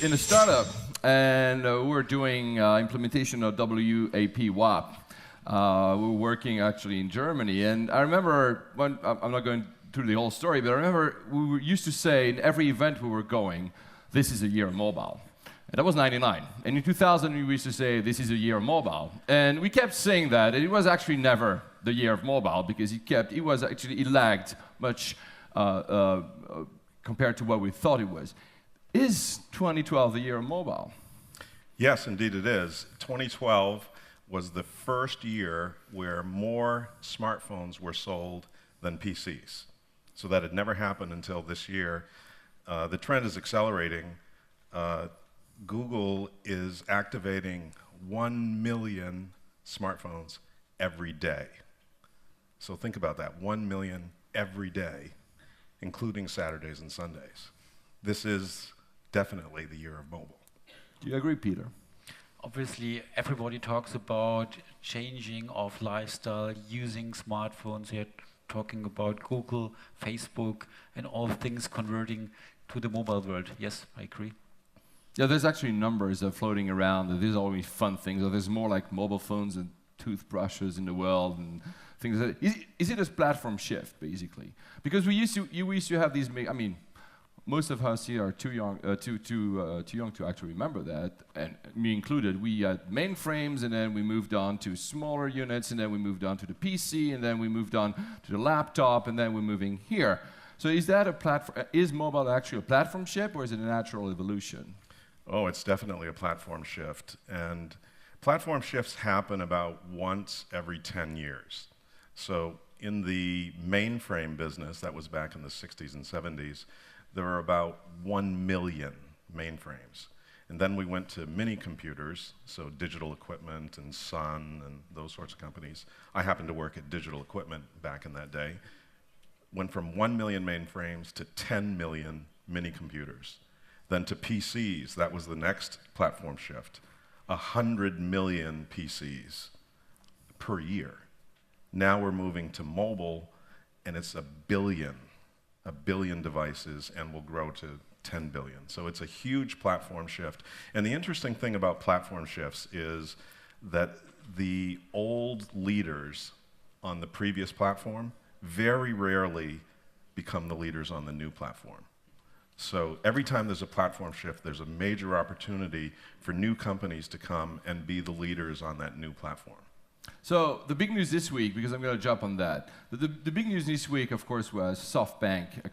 in a startup, and we were doing implementation of WAP. We were working actually in Germany, and I remember, I'm not going through the whole story, but I remember used to say in every event we were going, this is a year of mobile. And that was 99. And in 2000, we used to say, this is a year of mobile. And we kept saying that. It was actually never the year of mobile, because it lagged much compared to what we thought it was. Is 2012 the year of mobile? Yes, indeed it is. 2012 was the first year where more smartphones were sold than PCs. So that had never happened until this year. The trend is accelerating. Google is activating 1 million smartphones every day. So think about that, 1 million every day, including Saturdays and Sundays. This is definitely the year of mobile. Do you agree, Peter? Obviously, everybody talks about changing of lifestyle, using smartphones. You're talking about Google, Facebook, and all things converting to the mobile world. Yes, I agree. Yeah, there's actually numbers floating around that there's always fun things. There's more like mobile phones and toothbrushes in the world and things like that. Is it a platform shift, basically? Because you used to have these, I mean, most of us here are too young to actually remember that, and me included. We had mainframes, and then we moved on to smaller units, and then we moved on to the PC, and then we moved on to the laptop, and then we're moving here. So is that a platform? Is mobile actually a platform shift, or is it a natural evolution? Oh, it's definitely a platform shift. And platform shifts happen about once every 10 years. So in the mainframe business, that was back in the 60s and 70s, there were about 1 million mainframes. And then we went to mini computers, so Digital Equipment and Sun and those sorts of companies. I happened to work at Digital Equipment back in that day. Went from 1 million mainframes to 10 million mini computers. Then to PCs, that was the next platform shift. 100 million PCs per year. Now we're moving to mobile, and it's a billion devices, and will grow to 10 billion. So it's a huge platform shift. And the interesting thing about platform shifts is that the old leaders on the previous platform very rarely become the leaders on the new platform. So every time there's a platform shift, there's a major opportunity for new companies to come and be the leaders on that new platform. So the big news this week, because I'm going to jump on that, the big news this week, of course, was SoftBank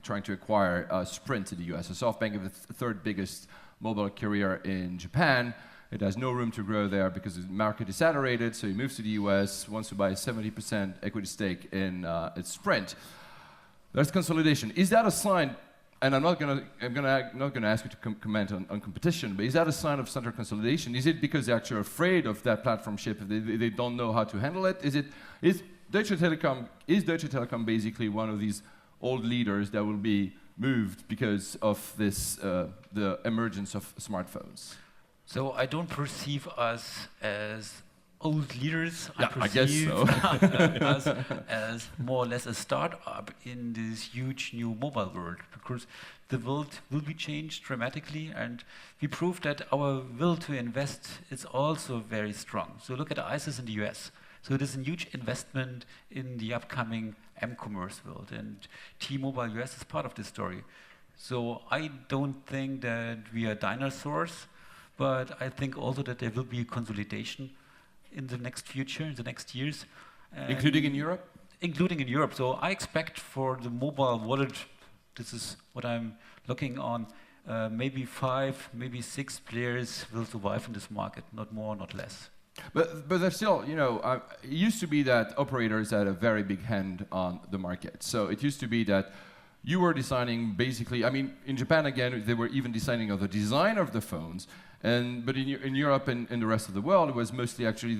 trying to acquire Sprint in the US. So SoftBank is the third biggest mobile carrier in Japan. It has no room to grow there because the market is saturated, so he moves to the US, wants to buy a 70% equity stake in Sprint. There's consolidation. Is that a sign? And I'm not going to ask you to comment on competition, but is that a sign of center consolidation? Is it because they're actually afraid of that platform shift? They don't know how to handle it? Is Deutsche Telekom basically one of these old leaders that will be moved because of this the emergence of smartphones? So I don't perceive us as old leaders. Yeah, I guess so. Us as more or less a startup in this huge new mobile world, because the world will be changed dramatically, and we proved that our will to invest is also very strong. So look at ISIS in the US. So it is a huge investment in the upcoming m-commerce world, and T-Mobile US is part of this story. So I don't think that we are dinosaurs, but I think also that there will be a consolidation in the next future, in the next years. Including in Europe? Including in Europe. So I expect for the mobile wallet, this is what I'm looking on, maybe 5, maybe 6 players will survive in this market, not more, not less. But there's still, it used to be that operators had a very big hand on the market. So it used to be that you were designing basically, I mean, in Japan again, they were even designing of the design of the phones. But in Europe and in the rest of the world, it was mostly actually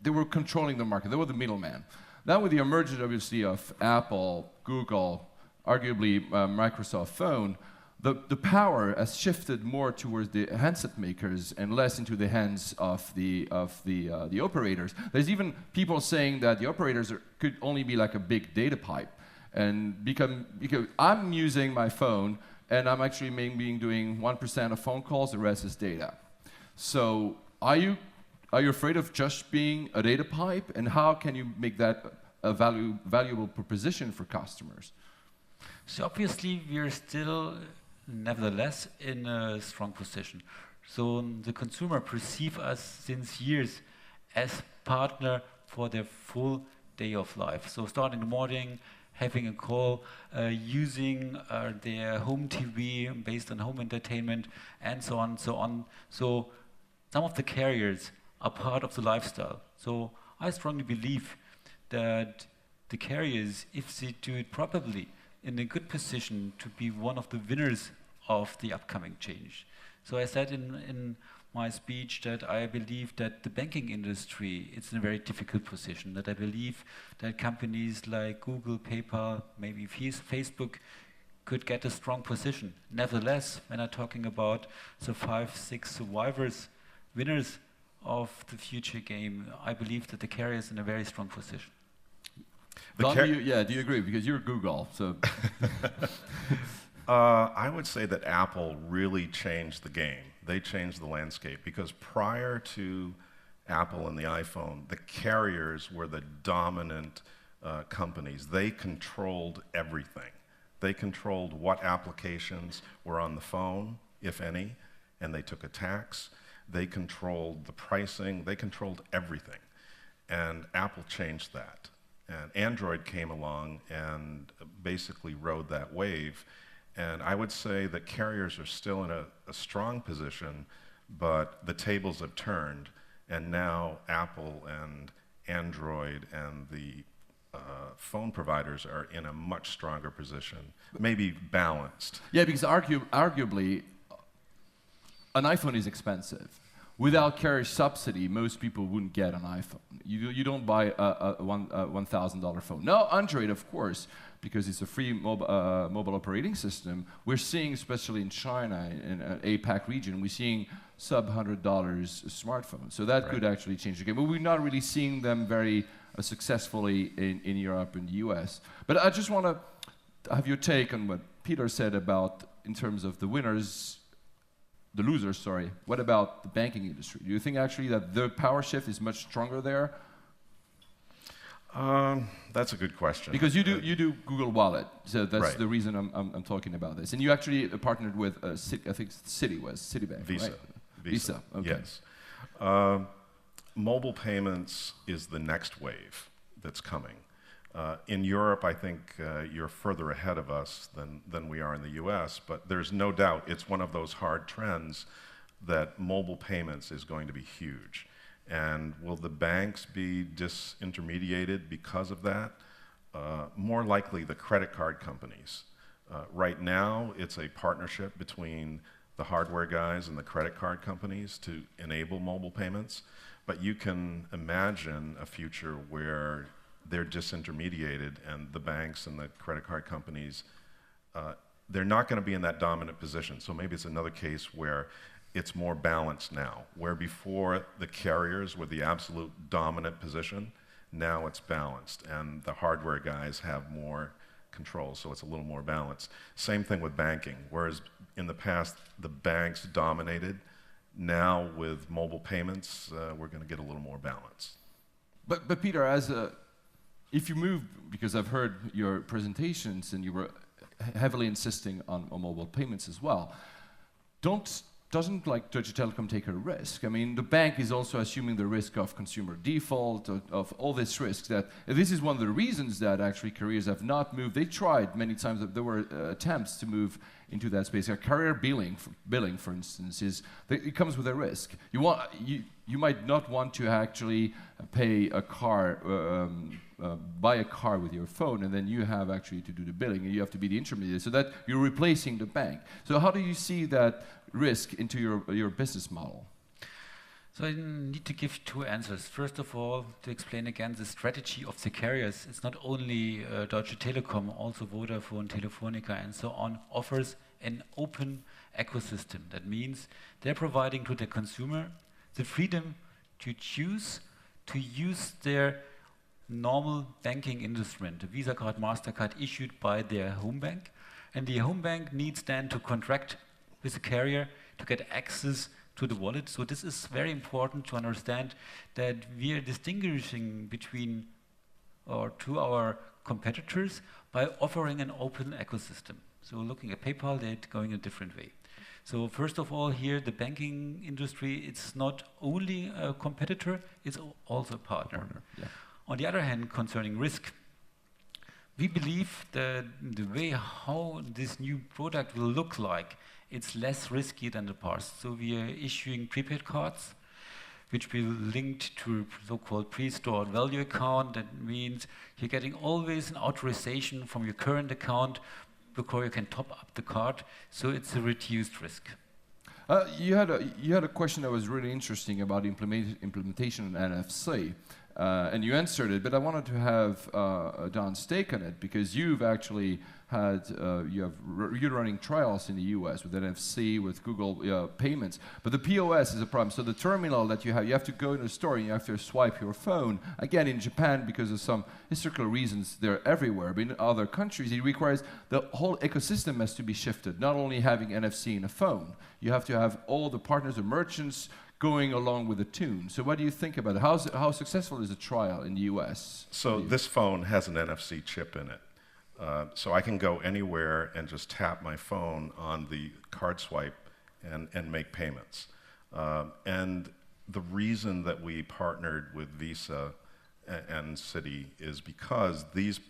they were controlling the market. They were the middleman. Now with the emergence, obviously, of Apple, Google, arguably Microsoft Phone, the power has shifted more towards the handset makers and less into the hands of the operators. There's even people saying that the operators could only be like a big data pipe, and because I'm using my phone and I'm actually maybe doing 1% of phone calls, the rest is data. So are you afraid of just being a data pipe, and how can you make that a valuable proposition for customers? So obviously we're still, nevertheless, in a strong position. So the consumer perceive us since years as partner for their full day of life. So starting in the morning, having a call, using their home TV based on home entertainment, and so on, so on. So some of the carriers are part of the lifestyle. So I strongly believe that the carriers, if they do it properly, in a good position to be one of the winners of the upcoming change. So I said in my speech that I believe that the banking industry is in a very difficult position, that I believe that companies like Google, PayPal, maybe Facebook could get a strong position. Nevertheless, when I'm talking about the 5, 6 survivors, winners of the future game, I believe that the carrier is in a very strong position. Don, do you agree? Because you're Google, so. I would say that Apple really changed the game. They changed the landscape, because prior to Apple and the iPhone, the carriers were the dominant companies. They controlled everything. They controlled what applications were on the phone, if any, and they took a tax. They controlled the pricing. They controlled everything. And Apple changed that. And Android came along and basically rode that wave. And I would say that carriers are still in a strong position, but the tables have turned, and now Apple and Android and the phone providers are in a much stronger position, maybe balanced. Yeah, because arguably, an iPhone is expensive. Without carrier subsidy, most people wouldn't get an iPhone. You don't buy a $1,000 phone. Now, Android, of course, because it's a free mobile operating system, we're seeing, especially in China, in APAC region, we're seeing sub-$100 smartphones. So that could actually change the game. But we're not really seeing them very successfully in Europe and the US. But I just want to have your take on what Peter said about, in terms of the winners, the losers, sorry. What about the banking industry? Do you think actually that the power shift is much stronger there? That's a good question. Because you do Google Wallet, so that's the reason I'm talking about this. And you actually partnered with, I think Citibank, Visa. right? Visa, okay. Yes. Mobile payments is the next wave that's coming. In Europe, I think you're further ahead of us than we are in the US, but there's no doubt it's one of those hard trends that mobile payments is going to be huge. And will the banks be disintermediated because of that? More likely the credit card companies. Right now, it's a partnership between the hardware guys and the credit card companies to enable mobile payments, but you can imagine a future where they're disintermediated, and the banks and the credit card companies, they're not going to be in that dominant position. So maybe it's another case where it's more balanced now, where before the carriers were the absolute dominant position, now it's balanced, and the hardware guys have more control, so it's a little more balanced. Same thing with banking, whereas in the past the banks dominated, now with mobile payments, we're going to get a little more balance. But Peter, if you move, because I've heard your presentations and you were heavily insisting on mobile payments as well, doesn't like Deutsche Telekom take a risk? I mean, the bank is also assuming the risk of consumer default, of all these risks. That this is one of the reasons that actually carriers have not moved. They tried many times. There were attempts to move into that space. carrier billing, for instance, it comes with a risk. You might not want to actually pay a car, buy a car with your phone, and then you have actually to do the billing, and you have to be the intermediary, so that you're replacing the bank. So how do you see that risk into your business model? So I need to give two answers. First of all, to explain again the strategy of the carriers. It's not only Deutsche Telekom, also Vodafone, Telefonica, and so on, offers an open ecosystem. That means they're providing to the consumer the freedom to choose to use their normal banking instrument, a Visa card, MasterCard issued by their home bank, And the home bank needs then to contract with the carrier to get access to the wallet. So this is very important to understand that we are distinguishing between or to our competitors by offering an open ecosystem. So looking at PayPal, they're going a different way. So first of all, here the banking industry, it's not only a competitor, it's also a partner. Yeah. On the other hand, concerning risk, we believe that the way how this new product will look like, it's less risky than the past. So we are issuing prepaid cards, which will be linked to so-called pre-stored value account. That means you're getting always an authorization from your current account before you can top up the card. So it's a reduced risk. You had a question that was really interesting about implementation of NFC. And you answered it, but I wanted to have Don's take on it, because you've actually had, you're running trials in the US with NFC, with Google payments, but the POS is a problem. So the terminal that you have to go in a store and you have to swipe your phone. Again, in Japan, because of some historical reasons, they're everywhere, but in other countries, it requires the whole ecosystem has to be shifted, not only having NFC in a phone. You have to have all the partners, the merchants, going along with the tune. So what do you think about it? How successful is the trial in the US? So this phone has an NFC chip in it. So I can go anywhere and just tap my phone on the card swipe and make payments. And the reason that we partnered with Visa and Citi is because these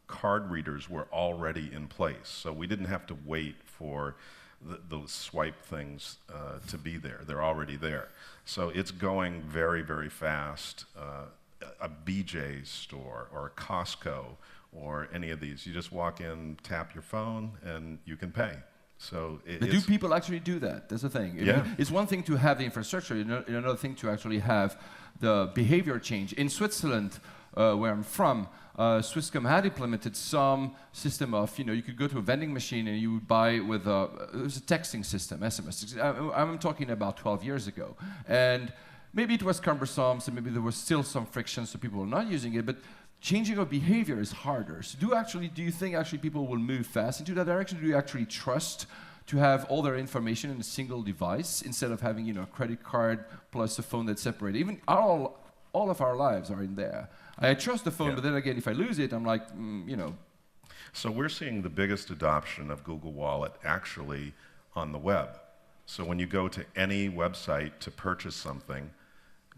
card readers were already in place. So we didn't have to wait for those swipe things to be there. They're already there. So it's going very, very fast. A BJ's store or a Costco or any of these, you just walk in, tap your phone, and you can pay. So do people actually do that? That's the thing. Yeah. It's one thing to have the infrastructure, another thing to actually have the behavior change. In Switzerland, where I'm from, Swisscom had implemented some system of, you could go to a vending machine and you would buy with it was a texting system, SMS. I'm talking about 12 years ago. And maybe it was cumbersome, so maybe there was still some friction, so people were not using it, but changing of behavior is harder. So do you think actually people will move fast into that direction? Do you actually trust to have all their information in a single device instead of having, a credit card plus a phone that's separated? Even all of our lives are in there. I trust the phone, but then again, if I lose it, I'm like, So we're seeing the biggest adoption of Google Wallet actually on the web. So when you go to any website to purchase something,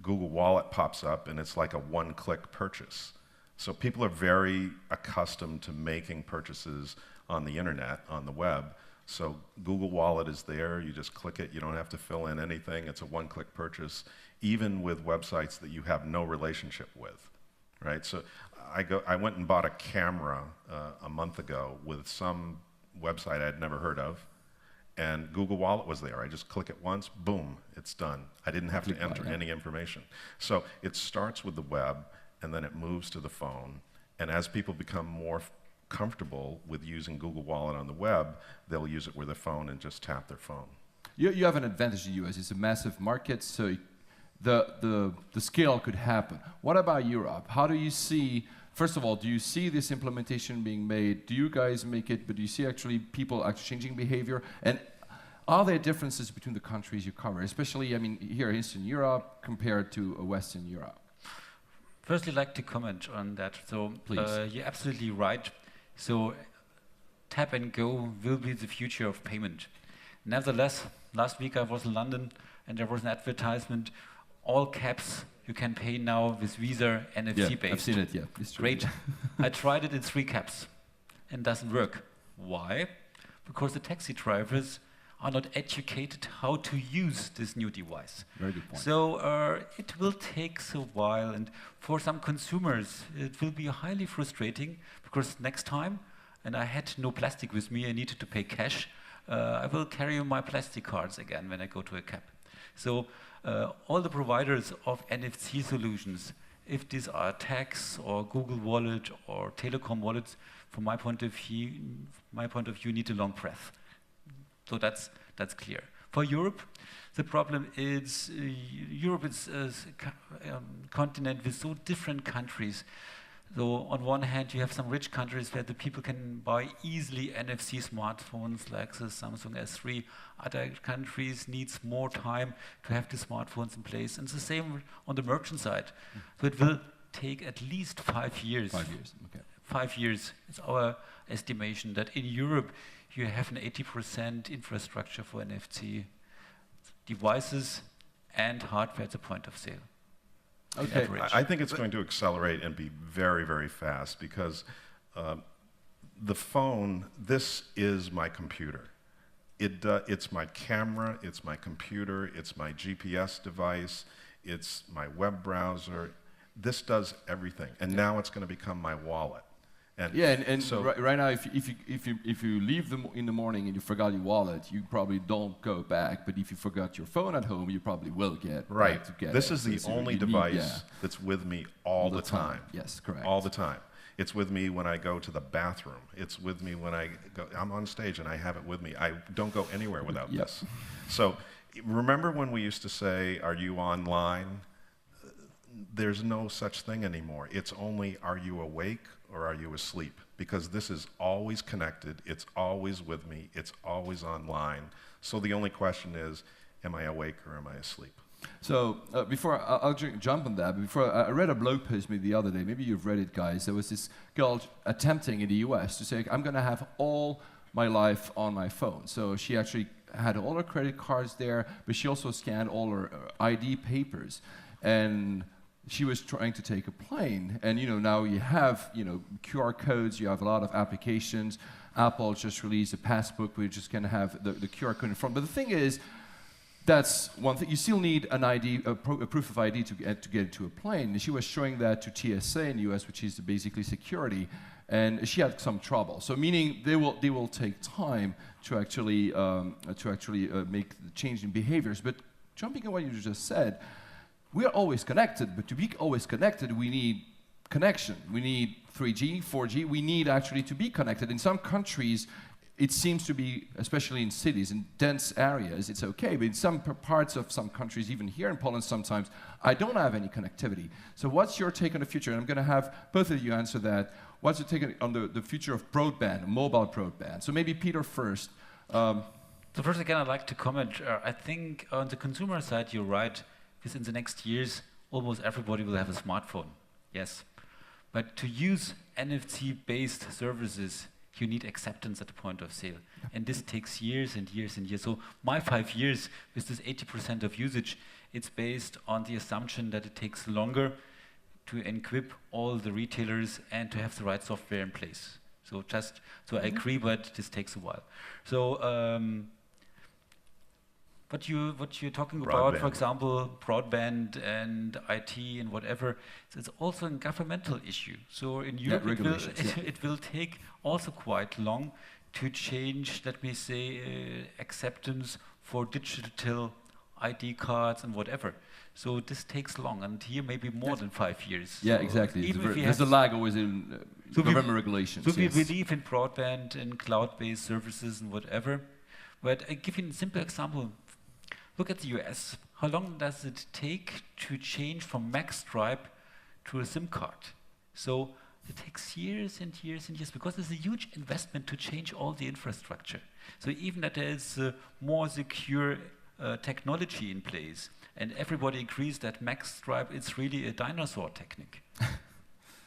Google Wallet pops up and it's like a one-click purchase. So people are very accustomed to making purchases on the internet, on the web. So Google Wallet is there, you just click it, you don't have to fill in anything, it's a one-click purchase, even with websites that you have no relationship with, right? So I went and bought a camera a month ago with some website I'd never heard of, and Google Wallet was there. I just click it once, boom, it's done. I didn't have to enter any information. So it starts with the web, and then it moves to the phone, and as people become more comfortable with using Google Wallet on the web, they'll use it with their phone and just tap their phone. You have an advantage in the US. It's a massive market, so the scale could happen. What about Europe? How do you see, first of all, do you see this implementation being made? Do you guys make it, but do you see actually people actually changing behavior? And are there differences between the countries you cover, especially, here in Eastern Europe compared to Western Europe? Firstly, I'd like to comment on that. So you're absolutely right. So tap and go will be the future of payment. Nevertheless, last week I was in London and there was an advertisement, all caps, you can pay now with Visa NFC based. I've seen it, yeah. It's true. Great. I tried it in 3 caps and doesn't work. Why? Because the taxi drivers are not educated how to use this new device. Very good point. So it will take a while, and for some consumers it will be highly frustrating because next time, and I had no plastic with me, I needed to pay cash, I will carry my plastic cards again when I go to a cab. So all the providers of NFC solutions, if these are tax or Google Wallet or telecom wallets, from my point of view, need a long breath. So that's clear. For Europe, the problem is Europe is a continent with so different countries. So on one hand, you have some rich countries where the people can buy easily NFC smartphones like the Samsung S3. Other countries needs more time to have the smartphones in place. And the same on the merchant side. So it will take at least 5 years. 5 years, okay. 5 years is our estimation that in Europe you have an 80% infrastructure for NFC devices and hardware at the point of sale. Okay. I think it's going to accelerate and be very, very fast because the phone, this is my computer. It's my camera, it's my computer, it's my GPS device, it's my web browser. This does everything, and now it's going to become my wallet. And so right now, if you leave in the morning and you forgot your wallet, you probably don't go back. But if you forgot your phone at home, you probably will get back to get This it. is the only device that's with me all the time. Yes, correct. All the time. It's with me when I go to the bathroom. It's with me when I'm on stage and I have it with me. I don't go anywhere without this. So remember when we used to say, "Are you online?" There's no such thing anymore. It's only, "Are you awake or are you asleep?" Because this is always connected, it's always with me, it's always online. So the only question is, am I awake or am I asleep? So before I'll jump on that, but before I read a blog post maybe the other day, maybe you've read it, guys. There was this girl attempting in the US to say, "I'm going to have all my life on my phone." So she actually had all her credit cards there, but she also scanned all her ID papers. And she was trying to take a plane, and now you have QR codes, you have a lot of applications. Apple just released a passbook where you just can have the QR code in front. But the thing is, that's one thing. You still need an ID, a proof of ID to get into a plane. And she was showing that to TSA in the US, which is basically security, and she had some trouble. So meaning they will take time to actually make the change in behaviors. But jumping on what you just said. We are always connected, but to be always connected, we need connection. We need 3G, 4G. We need actually to be connected. In some countries, it seems to be, especially in cities, in dense areas, it's okay. But in some parts of some countries, even here in Poland sometimes, I don't have any connectivity. So what's your take on the future? And I'm going to have both of you answer that. What's your take on the future of broadband, mobile broadband? So maybe Peter first. So first again, I'd like to comment. I think on the consumer side, you're right. Because in the next years, almost everybody will have a smartphone, yes. But to use NFC-based services, you need acceptance at the point of sale. And this takes years and years and years. So my 5 years with this 80% of usage, it's based on the assumption that it takes longer to equip all the retailers and to have the right software in place. So I agree, but this takes a while. So what you're talking about, for example, broadband and IT and whatever, it's also a governmental issue. So in Europe, it will take also quite long to change, let me say, acceptance for digital ID cards and whatever. So this takes long, and here maybe more than 5 years. Yeah, so exactly. There's a lag always in government regulations. So we believe in broadband and cloud-based services and whatever. But I give you a simple example. Look at the US. How long does it take to change from Maxstripe to a SIM card? So it takes years and years and years because there's a huge investment to change all the infrastructure. So even that there is more secure technology in place, and everybody agrees that Maxstripe is really a dinosaur technique.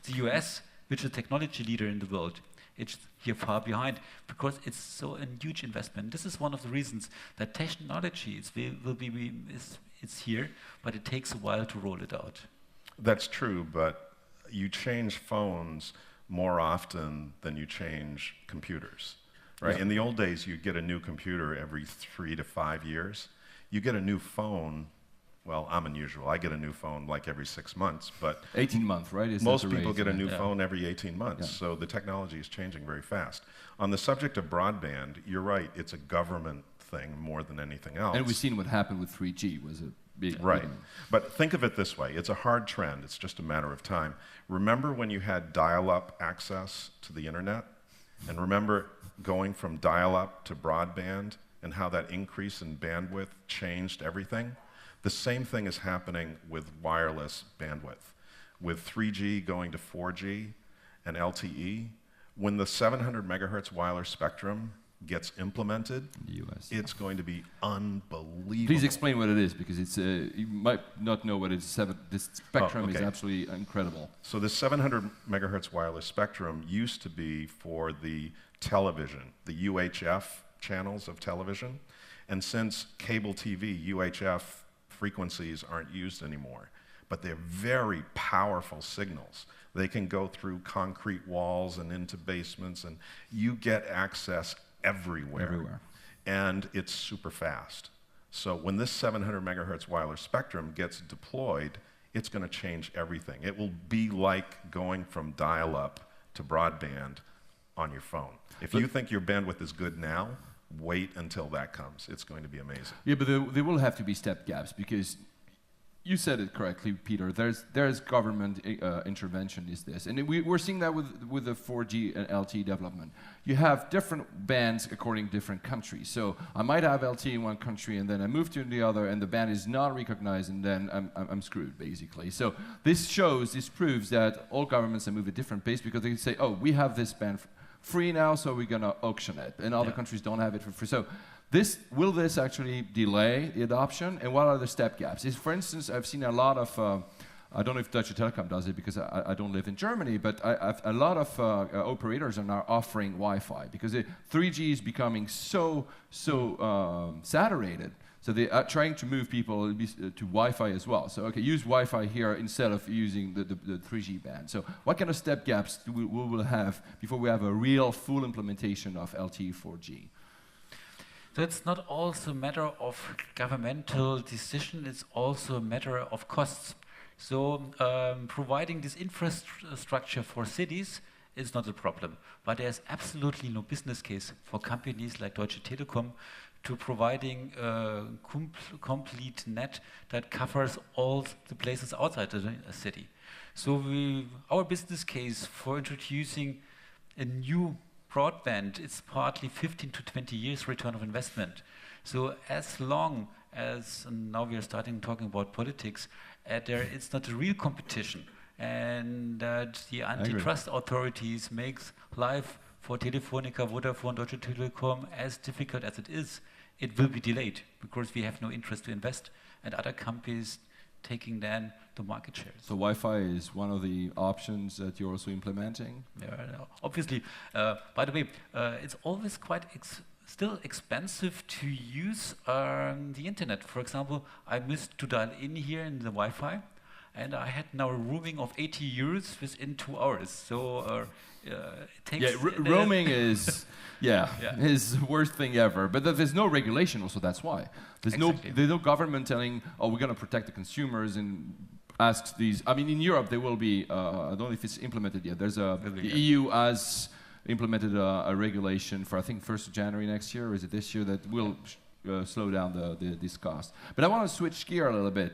The US, which is a technology leader in the world, it's here far behind because it's so a huge investment. This is one of the reasons that technology it's here, but it takes a while to roll it out. That's true, but you change phones more often than you change computers, right? Yeah. In the old days, you'd get a new computer every 3 to 5 years. You get a new phone. Well, I'm unusual. I get a new phone like every 6 months, but 18 months, right? Most people get a new phone every 18 months, so the technology is changing very fast. On the subject of broadband, you're right, it's a government thing more than anything else. And we've seen what happened with 3G was a big... Right, but think of it this way, it's a hard trend, it's just a matter of time. Remember when you had dial-up access to the internet? And remember going from dial-up to broadband and how that increase in bandwidth changed everything? The same thing is happening with wireless bandwidth. with 3G going to 4G and LTE, when the 700 megahertz wireless spectrum gets implemented, in the US. it's going to be unbelievable. Please explain what it is, because it's you might not know what it is. This spectrum is okay. absolutely incredible. So this 700 megahertz wireless spectrum used to be for the television, the UHF channels of television. And since cable TV, UHF frequencies aren't used anymore. But they're very powerful signals. They can go through concrete walls and into basements, and you get access everywhere. And it's super fast. So when this 700 megahertz wireless spectrum gets deployed, it's going to change everything. It will be like going from dial-up to broadband on your phone. If you think your bandwidth is good now, wait until that comes. It's going to be amazing. Yeah, but there will have to be step gaps, because you said it correctly, Peter. There's government intervention is this, and we're seeing that with the 4G and LTE development. You have different bands according to different countries. So I might have LTE in one country, and then I move to the other, and the band is not recognized, and then I'm screwed, basically. So this proves that all governments move at different pace, because they say, oh, we have this band free now, so we're going to auction it, and other countries don't have it for free. So will this actually delay the adoption, and what are the step gaps? For instance, I've seen a lot of, I don't know if Deutsche Telekom does it, because I don't live in Germany, but a lot of operators are now offering Wi-Fi, because 3G is becoming so saturated. So they are trying to move people to Wi-Fi as well. So okay, use Wi-Fi here instead of using the 3G band. So what kind of step gaps we will have before we have a real full implementation of LTE 4G? So it's not also a matter of governmental decision, it's also a matter of costs. So providing this infrastructure for cities is not a problem, but there's absolutely no business case for companies like Deutsche Telekom to providing a complete net that covers all the places outside the city. So our business case for introducing a new broadband, it's partly 15 to 20 years return of investment. So as long as, and now we are starting talking about politics, it's not a real competition, and that the antitrust authorities makes life for Telefonica, Vodafone, Deutsche Telekom as difficult as it is, it will be delayed, because we have no interest to invest, and other companies taking then the market shares. So Wi-Fi is one of the options that you're also implementing? Yeah, obviously. By the way, it's always quite still expensive to use the internet. For example, I missed to dial in here in the Wi-Fi, and I had now a roaming of 80 euros within 2 hours. So it takes... Yeah, roaming is... is the worst thing ever. But there's no regulation also, that's why. There's no government telling, oh, we're going to protect the consumers and asks these... I mean, in Europe, there will be... I don't know if it's implemented yet. There's the EU has implemented a regulation for, I think, 1st of January next year, or is it this year, that will slow down this cost. But I want to switch gear a little bit.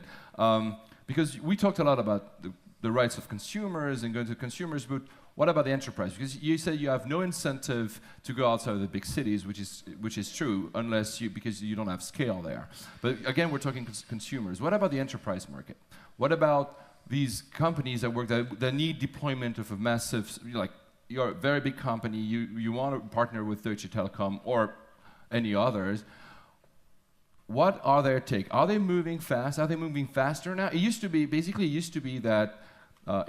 Because we talked a lot about the rights of consumers and going to consumers, but what about the enterprise? Because you said you have no incentive to go outside of the big cities, which is true, because you don't have scale there. But again, we're talking consumers. What about the enterprise market? What about these companies that need deployment of a massive, like you're a very big company, you want to partner with Deutsche Telekom or any others? What are their take? Are they moving fast? Are they moving faster now? It used to be that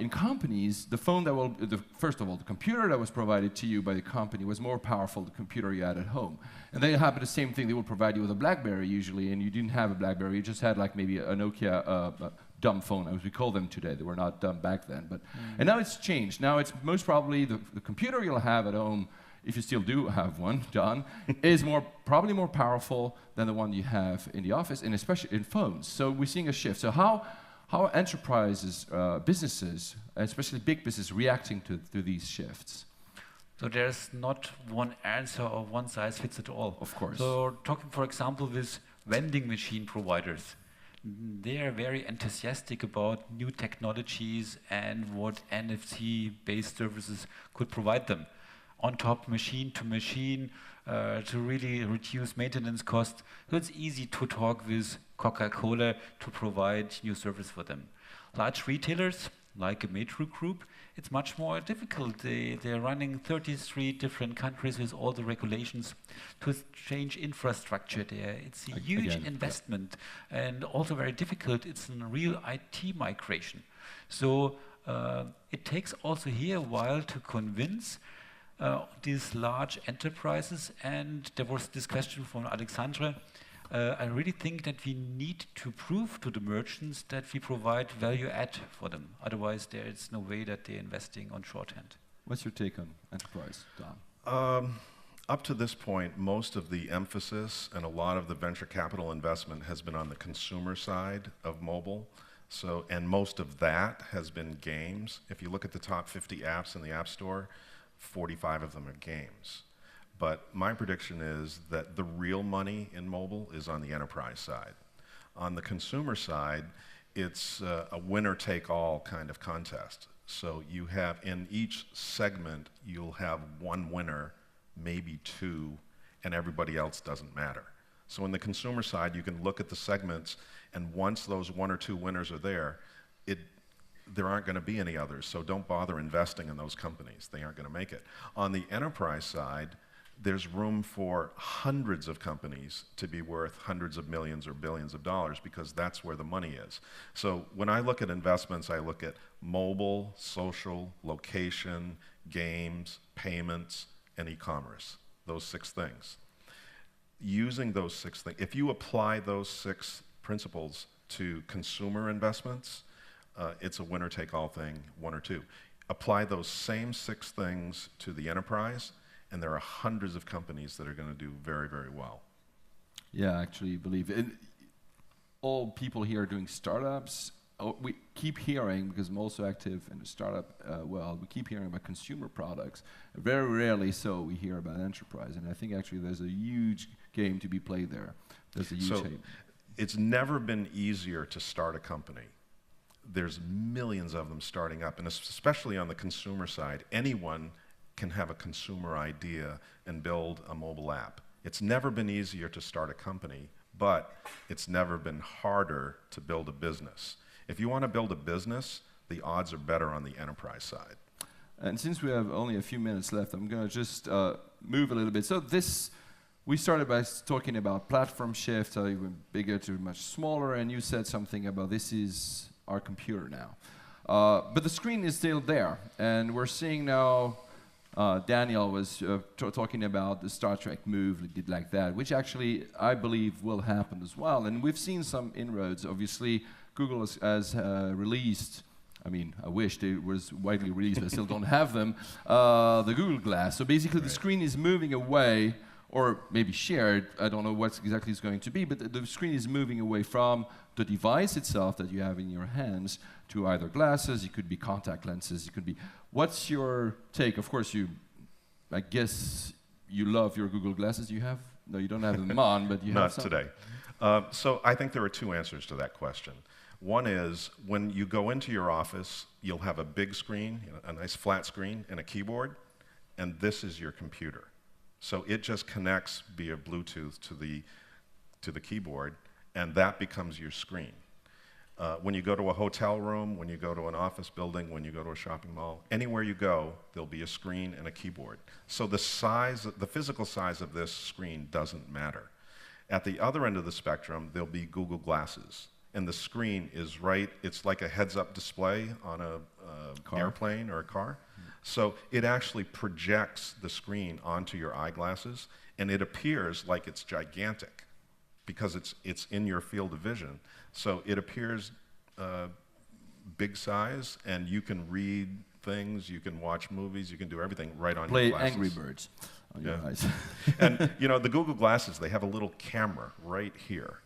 in companies, the phone first of all, the computer that was provided to you by the company was more powerful than the computer you had at home. And then it happened the same thing. They would provide you with a BlackBerry usually, and you didn't have a BlackBerry. You just had like maybe a Nokia dumb phone, as we call them today. They were not dumb back then. And now it's changed. Now it's most probably the computer you'll have at home, if you still do have one, John, is probably more powerful than the one you have in the office, and especially in phones. So we're seeing a shift. So how are enterprises, businesses, especially big businesses, reacting to these shifts? So there's not one answer or one size fits it all. Of course. So talking, for example, with vending machine providers, they are very enthusiastic about new technologies and what NFC-based services could provide them. On top, machine to machine, to really reduce maintenance costs. So it's easy to talk with Coca-Cola to provide new service for them. Large retailers, like a metro group, it's much more difficult. They're running 33 different countries with all the regulations to change infrastructure there. It's a huge investment and also very difficult. It's a real IT migration. So it takes also here a while to convince these large enterprises. And there was this question from Alexandre. I really think that we need to prove to the merchants that we provide value add for them. Otherwise, there is no way that they're investing on shorthand. What's your take on enterprise, Don? Up to this point, most of the emphasis and a lot of the venture capital investment has been on the consumer side of mobile. So, and most of that has been games. If you look at the top 50 apps in the App Store, 45 of them are games. But my prediction is that the real money in mobile is on the enterprise side. On the consumer side, it's a winner-take-all kind of contest. So you have, in each segment, you'll have one winner, maybe two, and everybody else doesn't matter. So in the consumer side, you can look at the segments, and once those one or two winners are there, there aren't going to be any others. So don't bother investing in those companies. They aren't going to make it. On the enterprise side, there's room for hundreds of companies to be worth hundreds of millions or billions of dollars because that's where the money is. So when I look at investments, I look at mobile, social, location, games, payments, and e-commerce, those 6 things. Using those 6 things, if you apply those 6 principles to consumer investments, it's a winner-take-all thing, 1 or 2. Apply those same 6 things to the enterprise, and there are hundreds of companies that are going to do very, very well. Yeah, I actually believe it. All people here are doing startups. We keep hearing, because I'm also active in the startup world, we keep hearing about consumer products. Very rarely so we hear about enterprise, and I think actually there's a huge game to be played there. There's a huge game. It's never been easier to start a company. There's millions of them starting up, and especially on the consumer side, anyone can have a consumer idea and build a mobile app. It's never been easier to start a company, but it's never been harder to build a business. If you want to build a business, the odds are better on the enterprise side. And since we have only a few minutes left, I'm going to just move a little bit. So we started by talking about platform shift, how you went bigger to much smaller, and you said something about this is our computer now. But the screen is still there, and we're seeing now Daniel was talking about the Star Trek move that did like that, which actually I believe will happen as well. And we've seen some inroads. Obviously, Google has released, I mean, I wish they was widely released, but I still don't have them, the Google Glass. So basically the screen is moving away, or maybe shared, I don't know what exactly it's going to be, but the screen is moving away from the device itself that you have in your hands to either glasses, it could be contact lenses, it could be... What's your take? Of course, I guess you love your Google Glasses. You have? No, you don't have them on, but you have some. Not today. So I think there are 2 answers to that question. One is, when you go into your office, you'll have a big screen, a nice flat screen, and a keyboard, and this is your computer. So it just connects via Bluetooth to the keyboard, and that becomes your screen. When you go to a hotel room, when you go to an office building, when you go to a shopping mall, anywhere you go, there'll be a screen and a keyboard. So the physical size of this screen doesn't matter. At the other end of the spectrum, there'll be Google Glasses. And the screen is it's like a heads-up display on a airplane or a car. So it actually projects the screen onto your eyeglasses, and it appears like it's gigantic because it's in your field of vision. So it appears big size, and you can read things, you can watch movies, you can do everything right on your glasses. Play Angry Birds on your eyes. And you know, the Google Glasses, they have a little camera right here.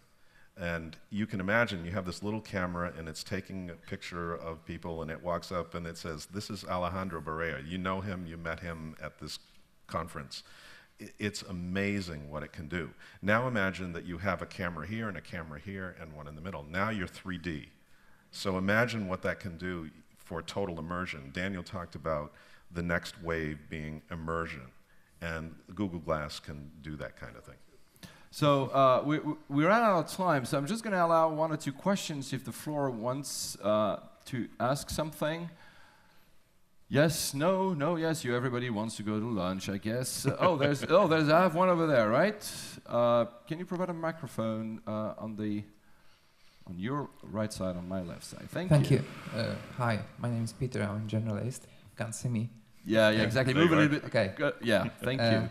And you can imagine you have this little camera, and it's taking a picture of people, and it walks up and it says, "This is Alejandro Barea. You know him, you met him at this conference." It's amazing what it can do. Now imagine that you have a camera here and a camera here and one in the middle. Now you're 3D. So imagine what that can do for total immersion. Daniel talked about the next wave being immersion, and Google Glass can do that kind of thing. So we ran out of time, so I'm just going to allow 1 or 2 questions if the floor wants to ask something? Yes, no, no, yes. Everybody wants to go to lunch, I guess. There's I have one over there, right? Can you provide a microphone on your right side, on my left side? Thank you. Hi, my name is Peter. I'm a journalist. Can't see me. Yeah, exactly. Move a little bit. Okay. Yeah, thank you.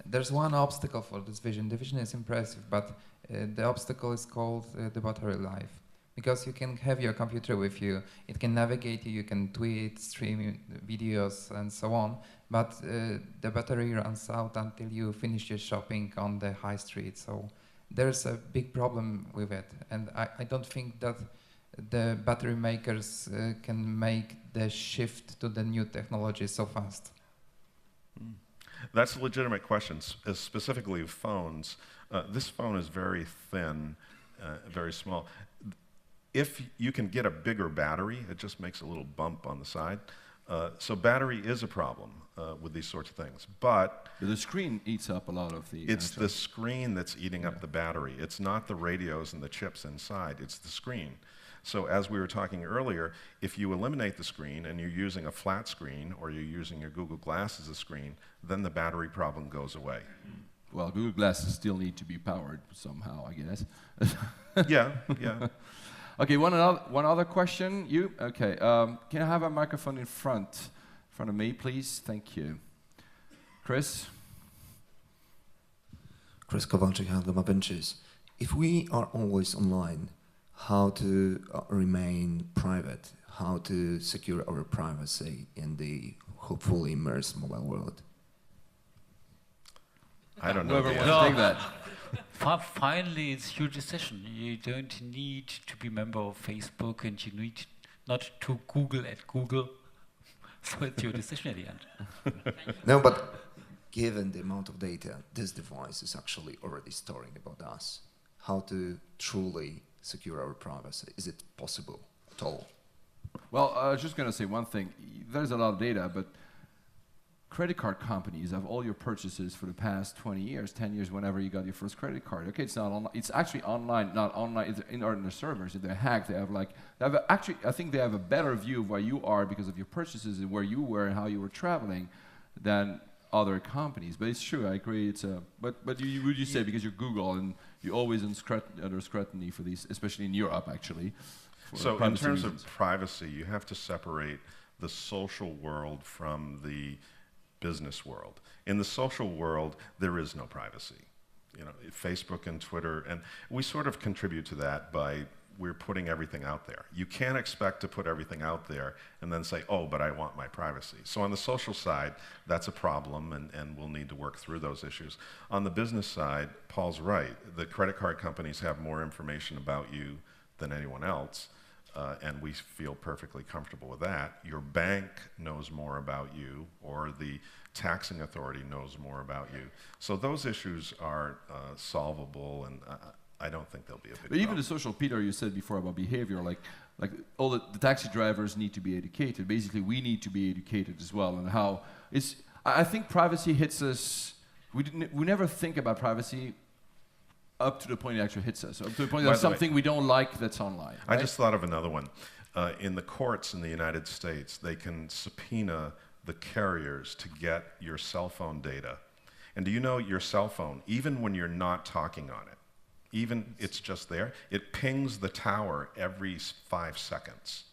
There's one obstacle for this vision. The vision is impressive, but the obstacle is called the battery life. Because you can have your computer with you, it can navigate you, you can tweet, stream videos, and so on. But the battery runs out until you finish your shopping on the high street. So there's a big problem with it, and I don't think that the battery makers can make the shift to the new technology so fast. That's a legitimate question. Specifically phones, this phone is very thin, very small. If you can get a bigger battery, it just makes a little bump on the side. So battery is a problem with these sorts of things. But the screen eats up a lot of the... It's the screen that's eating up the battery. It's not the radios and the chips inside, it's the screen. So as we were talking earlier, if you eliminate the screen and you're using a flat screen or you're using your Google Glass as a screen, then the battery problem goes away. Well, Google Glasses still need to be powered somehow, I guess. Yeah. Okay, one other question. You? Okay. Can I have a microphone in front of me, please? Thank you. Chris? Chris Kowalczyk, Handloma Ventures. If we are always online, how to remain private? How to secure our privacy in the hopefully immersed mobile world? I don't know. Whoever wants to take that. Finally, it's your decision. You don't need to be a member of Facebook, and you need not to Google at Google. So it's your decision at the end. No, but given the amount of data this device is actually already storing about us, how to truly secure our privacy? Is it possible at all? Well, I was just going to say one thing. There's a lot of data, but credit card companies have all your purchases for the past 20 years, 10 years, whenever you got your first credit card. Okay, it's not online. It's actually online, not online. It's in their servers. If they're hacked, they have actually, I think they have a better view of where you are because of your purchases and where you were and how you were traveling than other companies. But it's true, I agree. It's but would you say because you're Google and you're always under scrutiny for these, especially in Europe, actually. So in terms of privacy, you have to separate the social world from the business world. In the social world, there is no privacy. You know, Facebook and Twitter, and we sort of contribute to that by we're putting everything out there. You can't expect to put everything out there and then say, oh, but I want my privacy. So on the social side, that's a problem, and we'll need to work through those issues. On the business side, Paul's right. The credit card companies have more information about you than anyone else. And we feel perfectly comfortable with that. Your bank knows more about you, or the taxing authority knows more about you. So those issues are solvable, and I don't think there'll be a big problem. Even the social, Peter, you said before about behavior, like all the taxi drivers need to be educated. Basically, we need to be educated as well, and how it's. I think privacy hits us. We never think about privacy up to the point it actually hits us, up to the point there's something we don't like that's online. Right? I just thought of another one. In the courts in the United States, they can subpoena the carriers to get your cell phone data. And do you know your cell phone, even when you're not talking on it, even it's just there, it pings the tower every 5 seconds.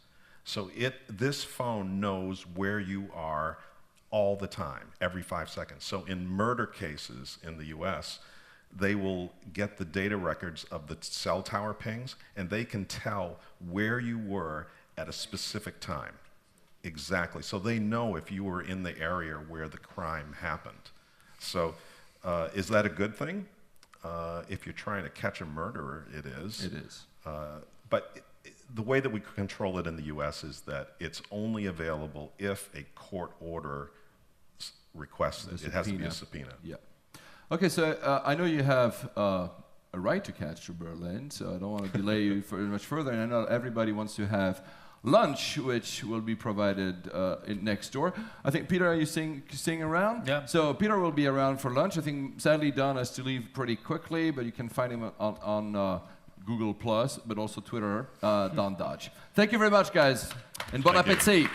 So this phone knows where you are all the time, every 5 seconds. So in murder cases in the US, they will get the data records of the cell tower pings, and they can tell where you were at a specific time. Exactly. So they know if you were in the area where the crime happened. So is that a good thing? If you're trying to catch a murderer, it is. It is. But the way that we control it in the US is that it's only available if a court order requests it. It has to be a subpoena. Yeah. Okay, so I know you have a right to catch to Berlin, so I don't want to delay you very much further. And I know everybody wants to have lunch, which will be provided next door. I think, Peter, are you staying around? Yeah. So Peter will be around for lunch. I think, sadly, Don has to leave pretty quickly, but you can find him on Google+, but also Twitter, Don Dodge. Thank you very much, guys, and bon Thank you. appétit.